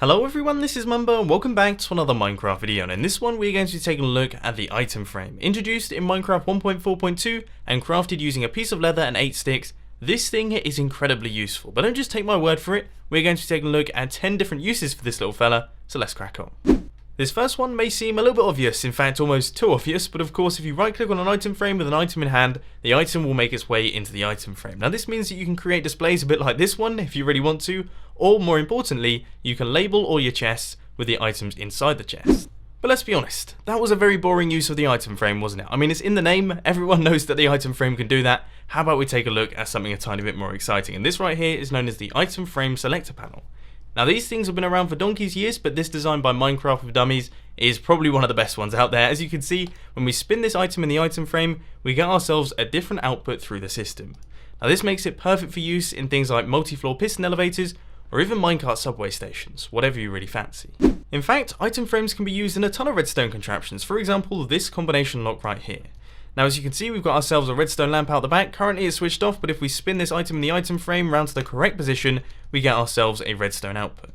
Hello everyone, this is Mumbo and welcome back to another Minecraft video, and in this one we're going to be taking a look at the item frame. Introduced in Minecraft 1.4.2 and crafted using a piece of leather and 8 sticks, this thing is incredibly useful. But don't just take my word for it, we're going to be taking a look at 10 different uses for this little fella, so let's crack on. This first one may seem a little bit obvious, in fact almost too obvious, but of course if you right click on an item frame with an item in hand, the item will make its way into the item frame. Now this means that you can create displays a bit like this one if you really want to, or more importantly, you can label all your chests with the items inside the chest. But let's be honest, that was a very boring use of the item frame, wasn't it? I mean, it's in the name, everyone knows that the item frame can do that. How about we take a look at something a tiny bit more exciting, and this right here is known as the item frame selector panel. Now these things have been around for donkey's years, but this design by Minecraft with Dummies is probably one of the best ones out there. As you can see, when we spin this item in the item frame, we get ourselves a different output through the system. Now this makes it perfect for use in things like multi-floor piston elevators, or even minecart subway stations, whatever you really fancy. In fact, item frames can be used in a ton of redstone contraptions, for example this combination lock right here. Now as you can see, we've got ourselves a redstone lamp out the back. Currently it's switched off, but if we spin this item in the item frame round to the correct position, we get ourselves a redstone output.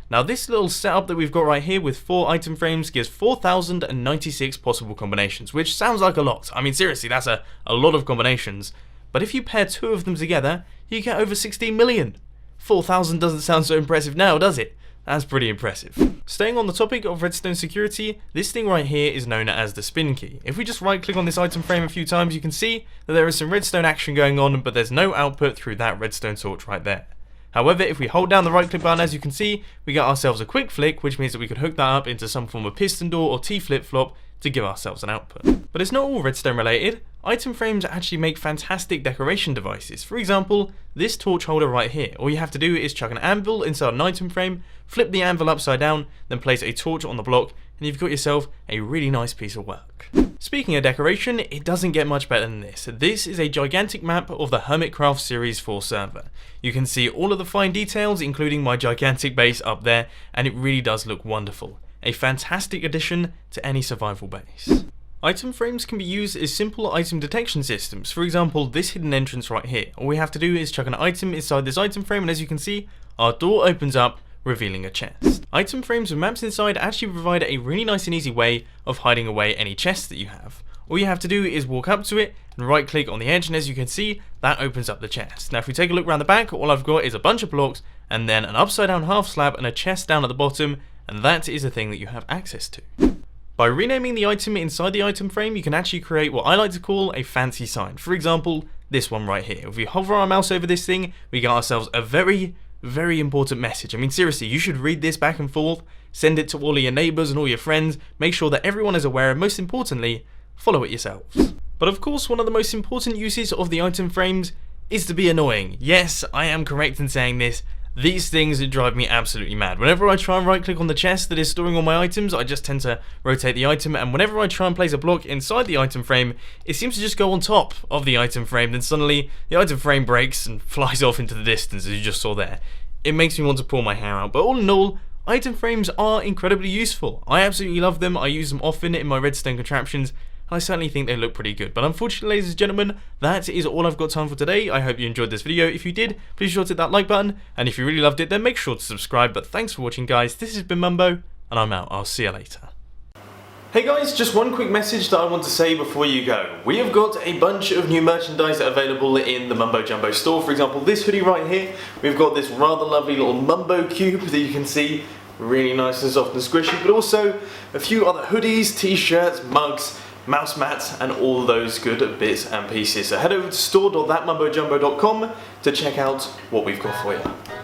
Now this little setup that we've got right here with 4 item frames gives 4,096 possible combinations, which sounds like a lot. I mean seriously, that's a lot of combinations. But if you pair 2 of them together, you get over 16 million. 4,000 doesn't sound so impressive now, does it? That's pretty impressive. Staying on the topic of redstone security, this thing right here is known as the spin key. If we just right click on this item frame a few times, you can see that there is some redstone action going on, but there's no output through that redstone torch right there. However, if we hold down the right click button, as you can see, we get ourselves a quick flick, which means that we could hook that up into some form of piston door or T flip-flop to give ourselves an output. But it's not all redstone related. Item frames actually make fantastic decoration devices. For example, this torch holder right here. All you have to do is chuck an anvil inside an item frame, flip the anvil upside down, then place a torch on the block, and you've got yourself a really nice piece of work. Speaking of decoration, it doesn't get much better than this. This is a gigantic map of the Hermitcraft Series 4 server. You can see all of the fine details, including my gigantic base up there, and it really does look wonderful. A fantastic addition to any survival base. Item frames can be used as simple item detection systems. For example, this hidden entrance right here. All we have to do is chuck an item inside this item frame, and as you can see, our door opens up, revealing a chest. Item frames with maps inside actually provide a really nice and easy way of hiding away any chests that you have. All you have to do is walk up to it and right click on the edge, and as you can see, that opens up the chest. Now if we take a look around the back, all I've got is a bunch of blocks and then an upside down half slab and a chest down at the bottom, and that is the thing that you have access to. By renaming the item inside the item frame, you can actually create what I like to call a fancy sign. For example, this one right here. If we hover our mouse over this thing, we get ourselves a very important message. I mean seriously, you should read this back and forth, send it to all of your neighbours and all your friends, make sure that everyone is aware, and most importantly, follow it yourselves. But of course, one of the most important uses of the item frames is to be annoying. Yes, I am correct in saying this. These things drive me absolutely mad. Whenever I try and right click on the chest that is storing all my items, I just tend to rotate the item, and whenever I try and place a block inside the item frame, it seems to just go on top of the item frame, then suddenly the item frame breaks and flies off into the distance, as you just saw there. It makes me want to pull my hair out, but all in all, item frames are incredibly useful. I absolutely love them, I use them often in my redstone contraptions, I certainly think they look pretty good. But unfortunately, ladies and gentlemen, that is all I've got time for today. I hope you enjoyed this video. If you did, please be sure to hit that like button. And if you really loved it, then make sure to subscribe. But thanks for watching, guys. This has been Mumbo, and I'm out. I'll see you later. Hey guys, just one quick message that I want to say before you go. We have got a bunch of new merchandise available in the Mumbo Jumbo store. For example, this hoodie right here. We've got this rather lovely little Mumbo cube that you can see. Really nice and soft and squishy. But also a few other hoodies, t-shirts, mugs, mouse mats, and all those good bits and pieces. So head over to store.thatmumbojumbo.com to check out what we've got for you.